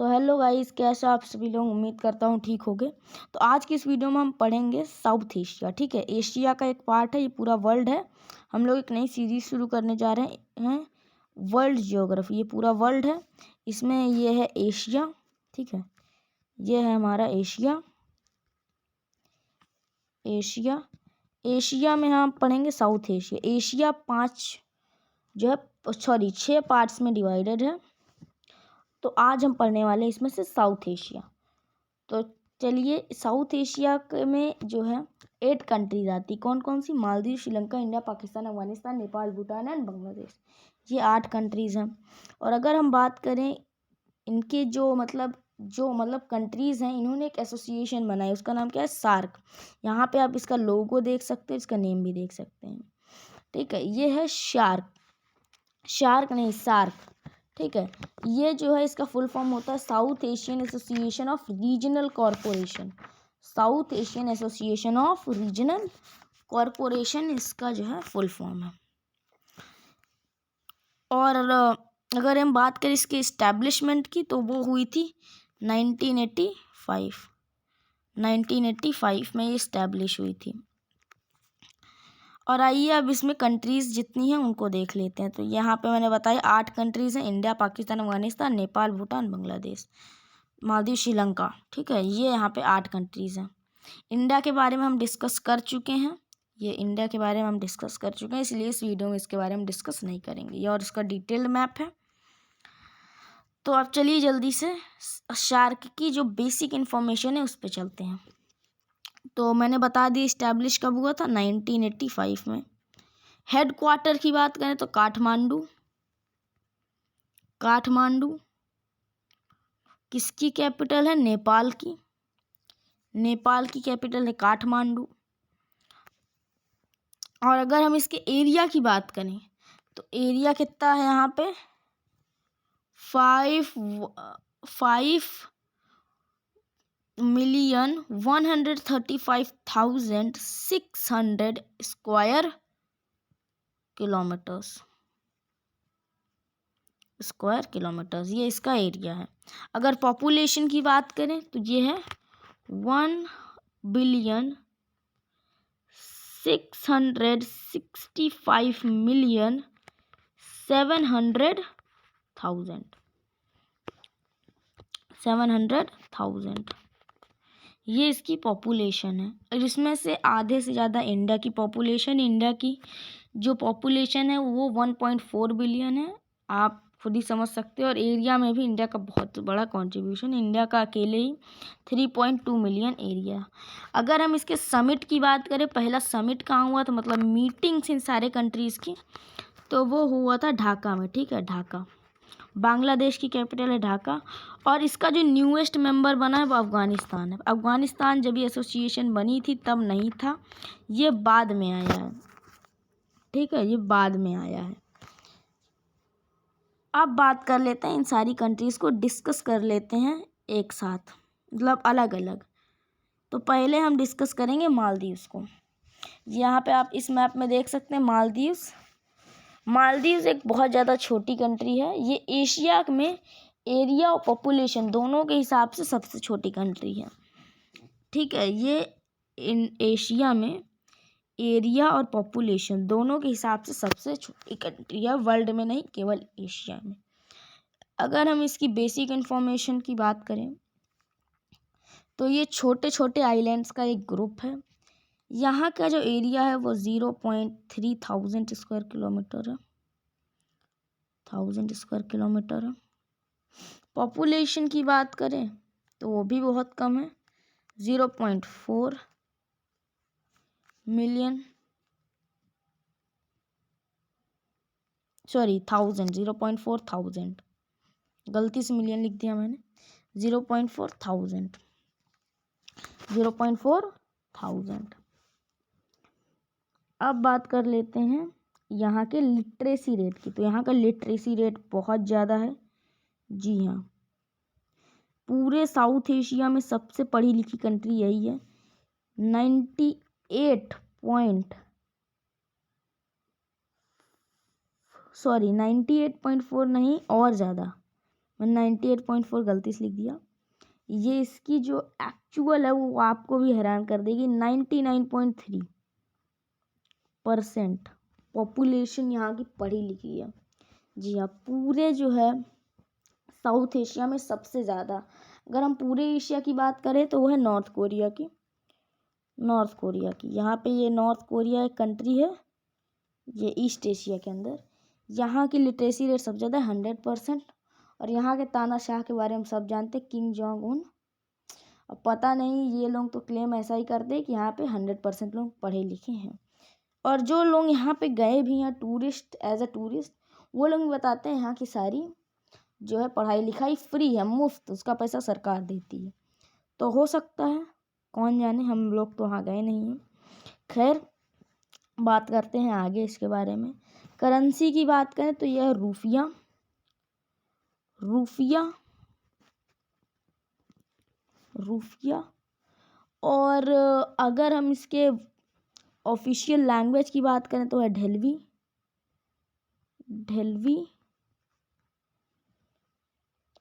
So hello guys, कैसे आप सभी लोग। उम्मीद करता हूँ ठीक होगे। तो आज की इस वीडियो में हम पढ़ेंगे साउथ एशिया। ठीक है, एशिया का एक पार्ट है, ये पूरा वर्ल्ड है। हम लोग एक नई सीरीज शुरू करने जा रहे हैं, वर्ल्ड जियोग्राफी। ये पूरा वर्ल्ड है, इसमें ये है एशिया। ठीक है, ये है हमारा एशिया। एशिया में हम पढ़ेंगे साउथ एशिया। एशिया 6 पार्ट्स में डिवाइडेड है। तो आज हम पढ़ने वाले हैं इसमें से साउथ एशिया। तो चलिए, साउथ एशिया में जो है 8 कंट्रीज आती। कौन कौन सी? Maldives, Sri Lanka, India, Pakistan, Afghanistan, Nepal, Bhutan and Bangladesh. ये 8 कंट्रीज हैं। और अगर हम बात करें इनके जो मतलब कंट्रीज हैं, इन्होंने एक एसोसिएशन बनाई, उसका नाम क्या है? सार्क। यहाँ पे आप इसका लोगो देख सकते हैं, इसका नेम भी देख सकते हैं। ठीक है, ये है सार्क। ठीक है, ये जो है इसका फुल फॉर्म होता है south Asian association of regional corporation. South Asian association of regional corporation इसका जो है फुल फॉर्म है। और अगर हम बात करें इसके इस्टेब्लिशमेंट की, तो वो हुई थी 1985 में ये इस्टेब्लिश हुई थी। और आइए अब इसमें कंट्रीज़ जितनी हैं उनको देख लेते हैं। तो यहाँ पे मैंने बताया 8 कंट्रीज़ हैं, इंडिया, पाकिस्तान, अफगानिस्तान, नेपाल, भूटान, बांग्लादेश, मालदीव, श्रीलंका। ठीक है, ये यहाँ पे 8 कंट्रीज़ हैं। इंडिया के बारे में हम डिस्कस कर चुके हैं। इसलिए इस वीडियो में इसके बारे में डिस्कस नहीं करेंगे। ये और इसका डिटेल्ड मैप है। तो अब चलिए जल्दी से शार्क की जो बेसिक इन्फॉर्मेशन है उस पर चलते हैं। तो मैंने बता दी इस्टेब्लिश कब हुआ था, 1985 में। हेडक्वार्टर की बात करें तो काठमांडू। किसकी कैपिटल है? नेपाल की कैपिटल है काठमांडू। और अगर हम इसके एरिया की बात करें तो एरिया कितना है यहाँ पे? 5,135,600 स्क्वायर किलोमीटर्स ये इसका एरिया है। अगर पॉपुलेशन की बात करें तो ये है 1,665,700,000 ये इसकी पॉपुलेशन है। और इसमें से आधे से ज़्यादा इंडिया की जो पॉपुलेशन है वो 1.4 बिलियन है। आप खुद ही समझ सकते हो। और एरिया में भी इंडिया का बहुत बड़ा कंट्रीब्यूशन। इंडिया का अकेले ही 3.2 मिलियन एरिया। अगर हम इसके समिट की बात करें, पहला समिट कहाँ हुआ था, मतलब मीटिंग्स इन सारे कंट्रीज़ की, तो वो हुआ था ढाका में। ठीक है, ढाका बांग्लादेश की कैपिटल है ढाका। और इसका जो न्यूएस्ट मेंबर बना है वो अफगानिस्तान है। अफगानिस्तान जब ये एसोसिएशन बनी थी तब नहीं था, ये बाद में आया है। ठीक है, ये बाद में आया है। अब बात कर लेते हैं, इन सारी कंट्रीज़ को डिस्कस कर लेते हैं एक साथ, मतलब अलग अलग। तो पहले हम डिस्कस करेंगे मालदीव्स को। यहाँ पे आप इस मैप में देख सकते हैं मालदीव्स एक बहुत ज़्यादा छोटी कंट्री है। ये एशिया में एरिया और पॉपुलेशन दोनों के हिसाब से सबसे छोटी कंट्री है। ठीक है, ये इन एशिया में एरिया और पॉपुलेशन दोनों के हिसाब से सबसे छोटी कंट्री है, वर्ल्ड में नहीं, केवल एशिया में। अगर हम इसकी बेसिक इन्फॉर्मेशन की बात करें तो ये छोटे छोटे आइलैंड्स का एक ग्रुप है। यहाँ का जो एरिया है वो 0.3000 स्क्वायर किलोमीटर है। पॉपुलेशन की बात करें तो वो भी बहुत कम है, 0.4 मिलियन, 0.4 थाउजेंड, गलती से मिलियन लिख दिया मैंने, 0.4 थाउजेंड। अब बात कर लेते हैं यहाँ के लिटरेसी रेट की। तो यहाँ का लिटरेसी रेट बहुत ज़्यादा है। जी हाँ, पूरे साउथ एशिया में सबसे पढ़ी लिखी कंट्री यही है। 98.4 नहीं, और ज़्यादा, मैंने 98.4 गलती से लिख दिया। ये इसकी जो एक्चुअल है वो आपको भी हैरान कर देगी। 99.3% पॉपुलेशन यहाँ की पढ़ी लिखी है। जी हाँ, पूरे जो है साउथ एशिया में सबसे ज़्यादा। अगर हम पूरे एशिया की बात करें तो वो है नॉर्थ कोरिया की। यहाँ पे ये नॉर्थ कोरिया एक कंट्री है, ये ईस्ट एशिया के अंदर। यहाँ की लिटरेसी रेट सबसे ज़्यादा 100%। और यहाँ के तानाशाह के बारे में सब जानते, किंग जोंग उन। अब पता नहीं, ये लोग तो क्लेम ऐसा ही करते कि यहाँ पे 100% लोग पढ़े लिखे हैं। और जो लोग यहाँ पे गए भी हैं टूरिस्ट, एज अ टूरिस्ट, वो लोग बताते हैं यहाँ की सारी जो है पढ़ाई लिखाई फ्री है, मुफ्त, उसका पैसा सरकार देती है। तो हो सकता है, कौन जाने, हम लोग तो वहाँ गए नहीं हैं। खैर, बात करते हैं आगे इसके बारे में। करेंसी की बात करें तो यह रुपया और अगर हम इसके ऑफिशियल लैंग्वेज की बात करें तो है ढलवी।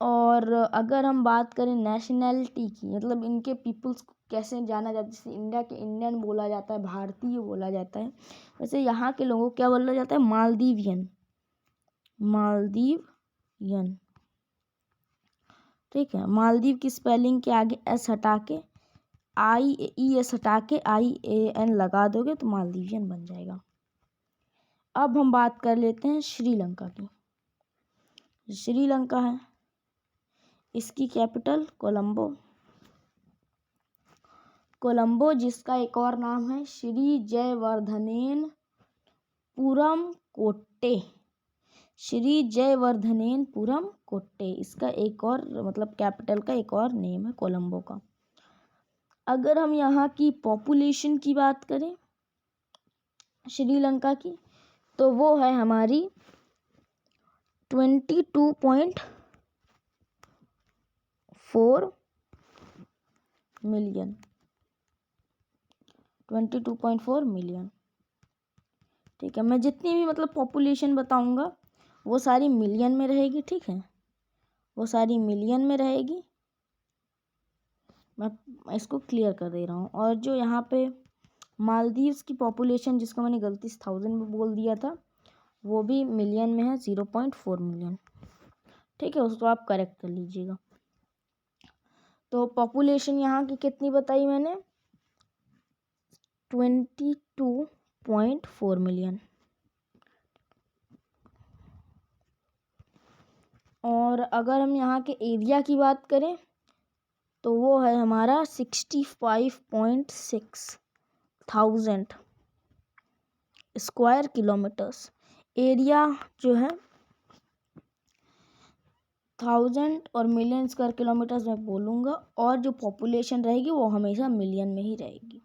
और अगर हम बात करें नेशनैलिटी की, मतलब इनके पीपल्स को कैसे जाना जाता है, जैसे इंडिया के इंडियन बोला जाता है, भारतीय बोला जाता है, वैसे यहाँ के लोगों को क्या बोला जाता है, मालदीवियन। ठीक है, मालदीव की स्पेलिंग के आगे एस हटा के IES हटा के IAN लगा दोगे तो मालदीवियन बन जाएगा। अब हम बात कर लेते हैं श्रीलंका की। श्रीलंका है, इसकी कैपिटल कोलंबो, जिसका एक और नाम है श्री जयवर्धनेनपुरम कोट्टे। इसका एक और मतलब कैपिटल का एक और नेम है कोलंबो का। अगर हम यहाँ की पॉपुलेशन की बात करें श्रीलंका की, तो वो है हमारी 22.4 मिलियन। ठीक है, मैं जितनी भी मतलब पॉपुलेशन बताऊंगा वो सारी मिलियन में रहेगी। ठीक है, वो सारी मिलियन में रहेगी, मैं इसको क्लियर कर दे रहा हूँ। और जो यहाँ पे मालदीव्स की पॉपुलेशन, जिसको मैंने गलती से 1000 में बोल दिया था, वो भी मिलियन में है, 0.4 मिलियन। ठीक है, उसको आप करेक्ट कर लीजिएगा। तो पॉपुलेशन यहाँ की कितनी बताई मैंने, 22.4 मिलियन। और अगर हम यहाँ के एरिया की बात करें तो वो है हमारा 65.6 थाउजेंड स्क्वायर किलोमीटर्स। एरिया जो है 1000 और मिलियन स्क्वायर किलोमीटर्स में बोलूँगा, और जो पॉपुलेशन रहेगी वो हमेशा मिलियन में ही रहेगी।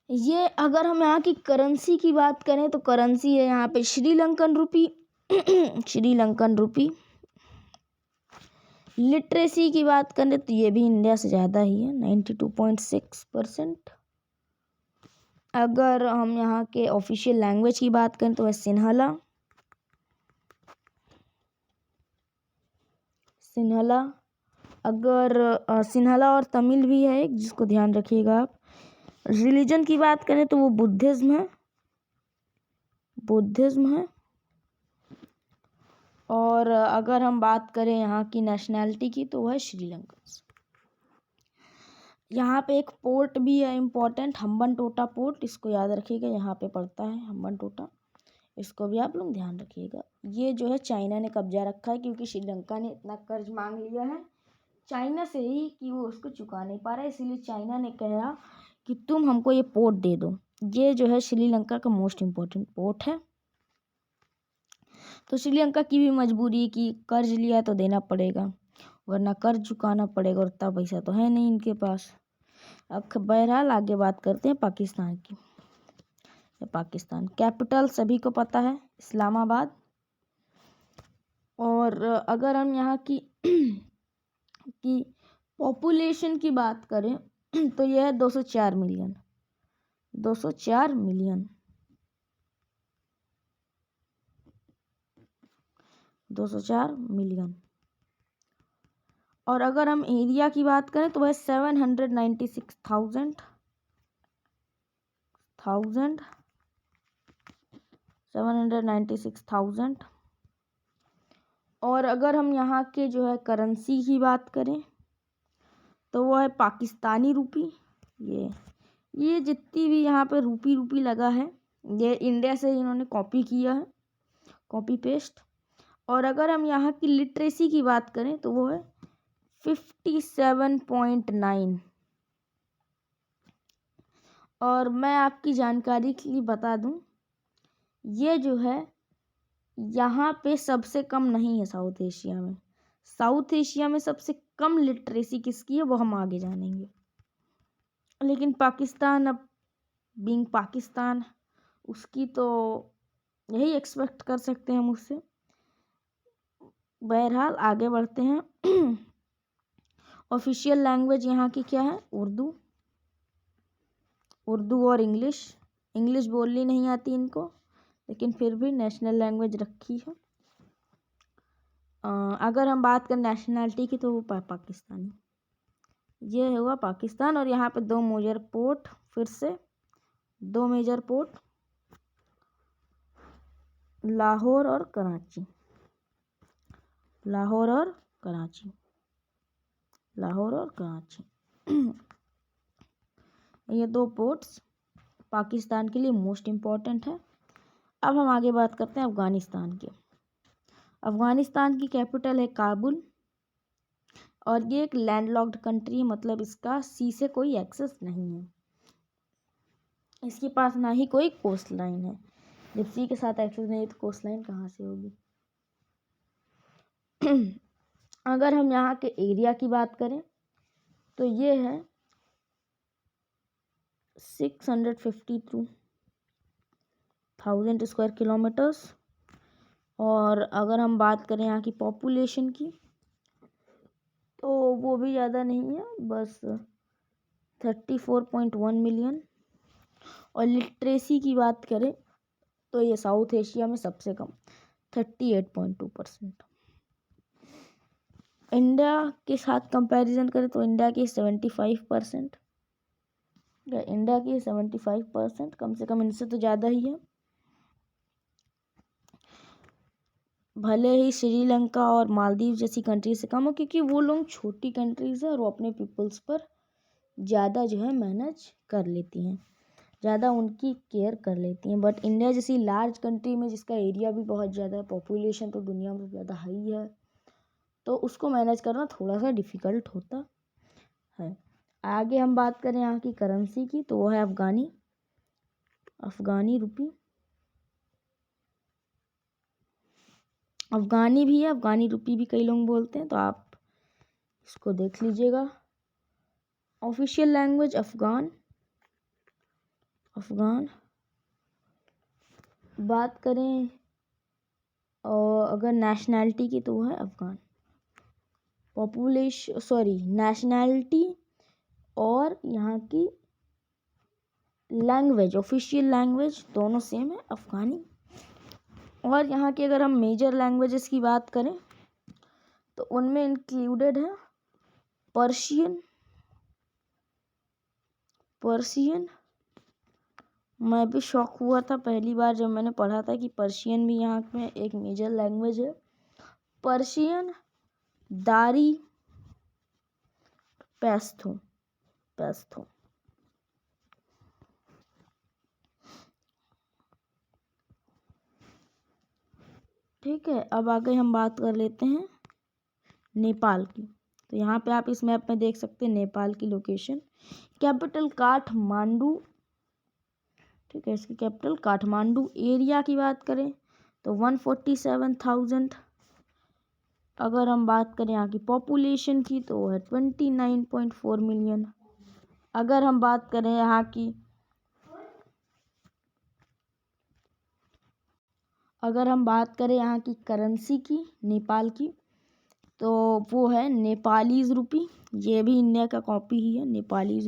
ये अगर हम यहाँ की करेंसी की बात करें तो करेंसी है यहाँ पे श्रीलंकन रुपी। लिटरेसी की बात करें तो ये भी इंडिया से ज़्यादा ही है, 92.6%। अगर हम यहाँ के ऑफिशियल लैंग्वेज की बात करें तो है सिन्हला। अगर सिन्हला और तमिल भी है एक, जिसको ध्यान रखिएगा आप। रिलीजन की बात करें तो वो बुद्धिज्म है। और अगर हम बात करें यहाँ की नेशनैलिटी की तो वह श्रीलंका। यहाँ पे एक पोर्ट भी है इम्पोर्टेंट, हम्बनटोटा पोर्ट, इसको याद रखिएगा, यहाँ पे पड़ता है हम्बनटोटा, इसको भी आप लोग ध्यान रखिएगा। ये जो है चाइना ने कब्जा रखा है, क्योंकि श्रीलंका ने इतना कर्ज मांग लिया है चाइना से ही कि वो उसको चुका नहीं पा रहा है, इसीलिए चाइना ने कहा कि तुम हमको ये पोर्ट दे दो। ये जो है श्रीलंका का मोस्ट इम्पोर्टेंट पोर्ट है। तो श्रीलंका की भी मजबूरी कि कर्ज लिया तो देना पड़ेगा, वरना कर्ज चुकाना पड़ेगा, और उतना पैसा तो है नहीं इनके पास। अब बहरहाल आगे बात करते हैं पाकिस्तान की। पाकिस्तान कैपिटल सभी को पता है, इस्लामाबाद। और अगर हम यहाँ की पॉपुलेशन की बात करें तो यह है 204 मिलियन। और अगर हम एरिया की बात करें तो वह 796,000 और अगर हम यहाँ के जो है करेंसी की बात करें तो वो है पाकिस्तानी रुपी। ये जितनी भी यहाँ पे रुपी लगा है ये इंडिया से इन्होंने कॉपी किया है, कॉपी पेस्ट। और अगर हम यहाँ की लिटरेसी की बात करें तो वो है 57.9। और मैं आपकी जानकारी के लिए बता दूं ये जो है यहाँ पे सबसे कम नहीं है साउथ एशिया में। साउथ एशिया में सबसे कम लिटरेसी किसकी है वो हम आगे जानेंगे। लेकिन पाकिस्तान, अब बीइंग पाकिस्तान, उसकी तो यही एक्सपेक्ट कर सकते हैं हम उससे। बहरहाल आगे बढ़ते हैं। ऑफिशियल लैंग्वेज यहाँ की क्या है? उर्दू और इंग्लिश बोलनी नहीं आती इनको, लेकिन फिर भी नेशनल लैंग्वेज रखी है। अगर हम बात करें नेशनैलिटी की तो वो पाकिस्तानी, ये हुआ पाकिस्तान। और यहाँ पे दो मेजर पोर्ट, फिर से दो मेजर पोर्ट, लाहौर और कराची। ये दो पोर्ट्स पाकिस्तान के लिए मोस्ट इम्पॉर्टेंट है। अब हम आगे बात करते हैं अफ़गानिस्तान की। अफ़गानिस्तान की कैपिटल है काबुल और ये एक लैंडलॉक्ड कंट्री है, मतलब इसका सी से कोई एक्सेस नहीं है। इसके पास ना ही कोई कोस्ट लाइन है। जब सी के साथ एक्सेस नहीं है तो कोस्ट लाइन कहाँ से होगी? अगर हम यहाँ के एरिया की बात करें तो ये है 652,000 स्क्वायर किलोमीटर्स। और अगर हम बात करें यहाँ की पॉपुलेशन की तो वो भी ज़्यादा नहीं है, बस 34.1 मिलियन। और लिटरेसी की बात करें तो ये साउथ एशिया में सबसे कम 38.2%। इंडिया के साथ कंपैरिजन करें तो इंडिया की 75%, कम से कम इनसे तो ज़्यादा ही है। भले ही श्रीलंका और मालदीव जैसी कंट्री से कम हो, क्योंकि वो लोग छोटी कंट्रीज़ है और वो अपने पीपल्स पर ज़्यादा जो है मैनेज कर लेती हैं, ज़्यादा उनकी केयर कर लेती हैं। बट इंडिया जैसी लार्ज कंट्री में जिसका एरिया भी बहुत ज़्यादा है, पॉपुलेशन तो दुनिया में ज़्यादा हाई है, तो उसको मैनेज करना थोड़ा सा डिफ़िकल्ट होता है। आगे हम बात करें यहाँ की करेंसी की तो वो है अफ़गानी रुपी। अफ़गानी भी है, अफ़गानी रुपी भी कई लोग बोलते हैं, तो आप इसको देख लीजिएगा। Official language Afghan. बात करें और अगर नेशनैलिटी की तो वो है अफ़गान। नेशनैलिटी और यहाँ की लैंग्वेज, ऑफिशियल लैंग्वेज दोनों सेम है, अफ़गानी। और यहाँ की अगर हम मेजर लैंग्वेजेस की बात करें तो उनमें इंक्लूडेड है पर्शियन। मैं भी शॉक हुआ था पहली बार जब मैंने पढ़ा था कि पर्शियन भी यहाँ में एक मेजर लैंग्वेज है। पर्शियन, दारी, पैश्तो। ठीक है, अब आगे हम बात कर लेते हैं नेपाल की। तो यहाँ पे आप इस मैप में देख सकते हैं नेपाल की लोकेशन। कैपिटल काठमांडू, ठीक है, इसकी कैपिटल काठमांडू। एरिया की बात करें तो 147,000। अगर हम बात करें यहाँ की पॉपुलेशन की तो वो है 29.4 मिलियन। अगर हम बात करें यहाँ की करेंसी की, नेपाल की, तो वो है नेपालीज रुपी। ये भी इंडिया का कॉपी ही है, नेपालीज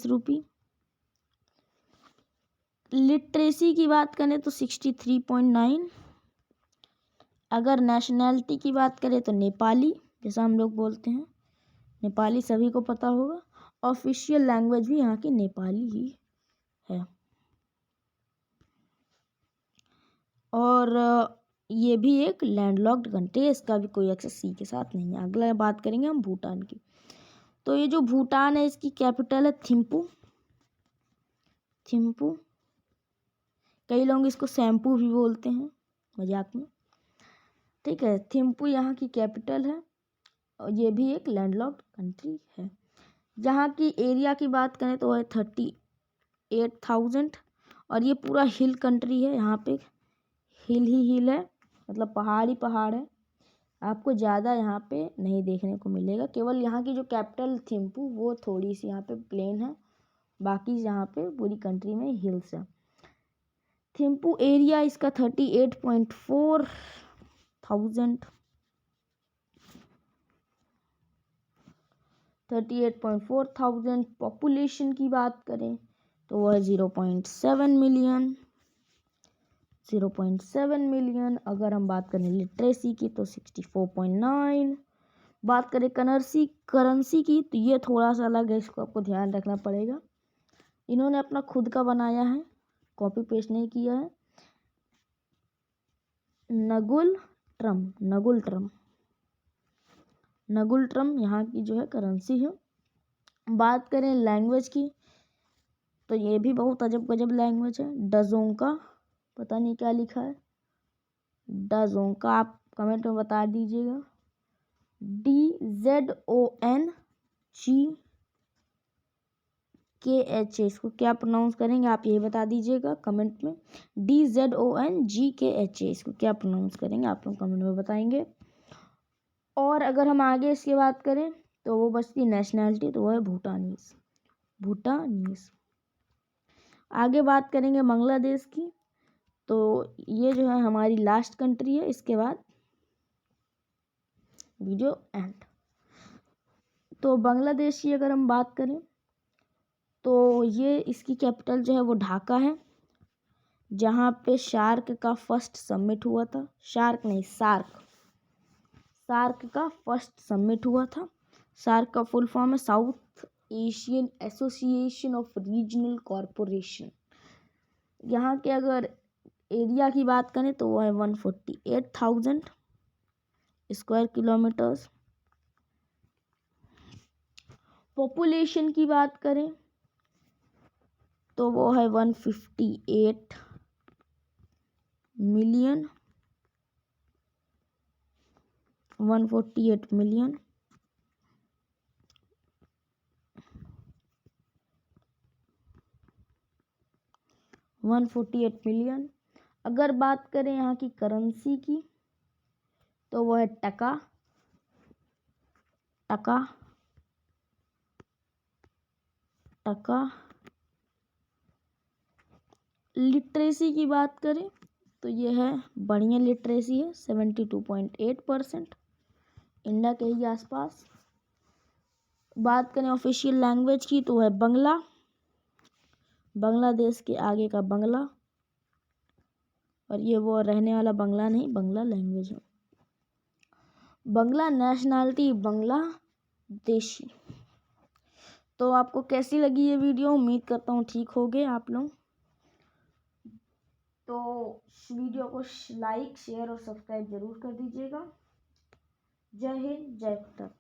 रुपी। लिटरेसी की बात करें तो 63.9। अगर नेशनैलिटी की बात करें तो नेपाली, जैसा हम लोग बोलते हैं, नेपाली सभी को पता होगा। ऑफिशियल लैंग्वेज भी यहाँ की नेपाली ही है। और ये भी एक लैंडलॉक्ड कंट्री है, इसका भी कोई एक्सेस सी के साथ नहीं है। अगला बात करेंगे हम भूटान की। तो ये जो भूटान है इसकी कैपिटल है थिम्पू। थिम्पू, कई लोग इसको शैम्पू भी बोलते हैं मजाक में, ठीक है। थिम्पू यहाँ की कैपिटल है और ये भी एक लैंडलॉक्ड कंट्री है। जहाँ की एरिया की बात करें तो है 38,000 और ये पूरा हिल कंट्री है। यहाँ पे हिल ही हिल है, मतलब पहाड़ ही पहाड़ है। आपको ज़्यादा यहाँ पे नहीं देखने को मिलेगा। केवल यहाँ की जो कैपिटल थिम्पू वो थोड़ी सी यहाँ पे प्लेन है, बाकी यहाँ पे पूरी कंट्री में हिल्स है। थिम्पू एरिया इसका 38.4 थाउजेंड 38.4 पॉपुलेशन की बात करें तो वह 0.7 मिलियन। अगर हम बात करें लिटरेसी की तो 64.9। बात करें करेंसी की तो ये थोड़ा सा अलग है, इसको आपको ध्यान रखना पड़ेगा। इन्होंने अपना खुद का बनाया है, कॉपी पेस्ट नहीं किया है। नगुल ट्रम यहाँ की जो है करेंसी है। बात करें लैंग्वेज की तो ये भी बहुत अजब गजब लैंग्वेज है। डजोंका, पता नहीं क्या लिखा है, डजोंका आप कमेंट में बता दीजिएगा। DZONGKH, इसको क्या प्रोनाउंस करेंगे आप यही बता दीजिएगा कमेंट में। DZONGKH, इसको क्या प्रोनाउंस करेंगे आप लोग कमेंट में बताएंगे। और अगर हम आगे इसकी बात करें तो वो बचती नेशनैलिटी, तो वो है भूटानीज। आगे बात करेंगे बांग्लादेश की। तो ये जो है हमारी लास्ट कंट्री है, इसके बाद वीडियो एंड। तो बांग्लादेश की अगर हम बात करें तो ये इसकी कैपिटल जो है वो ढाका है, जहाँ पे शार्क का फर्स्ट समिट हुआ था। सार्क का फर्स्ट समिट हुआ था। सार्क का फुल फॉर्म है south Asian association of regional corporation. यहाँ के अगर एरिया की बात करें तो वो है 148,000 स्क्वायर किलोमीटर्स। पॉपुलेशन की बात करें तो वो है 158 मिलियन। 148 मिलियन। अगर बात करें यहाँ की करेंसी की तो वो है टका। लिटरेसी की बात करें तो ये है बढ़िया लिटरेसी है, 72.8%, इंडिया के ही आसपास। बात करें ऑफिशियल लैंग्वेज की तो है बांग्लादेश के आगे का बंगला, और ये वो रहने वाला बंगला नहीं, बंगला लैंग्वेज है। बंगला नेशनैलिटी बांग्लादेशी। तो आपको कैसी लगी ये वीडियो? उम्मीद करता हूँ ठीक हो गए आप लोग। तो वीडियो को लाइक, शेयर और सब्सक्राइब जरूर कर दीजिएगा। जय हिंद, जय भारत।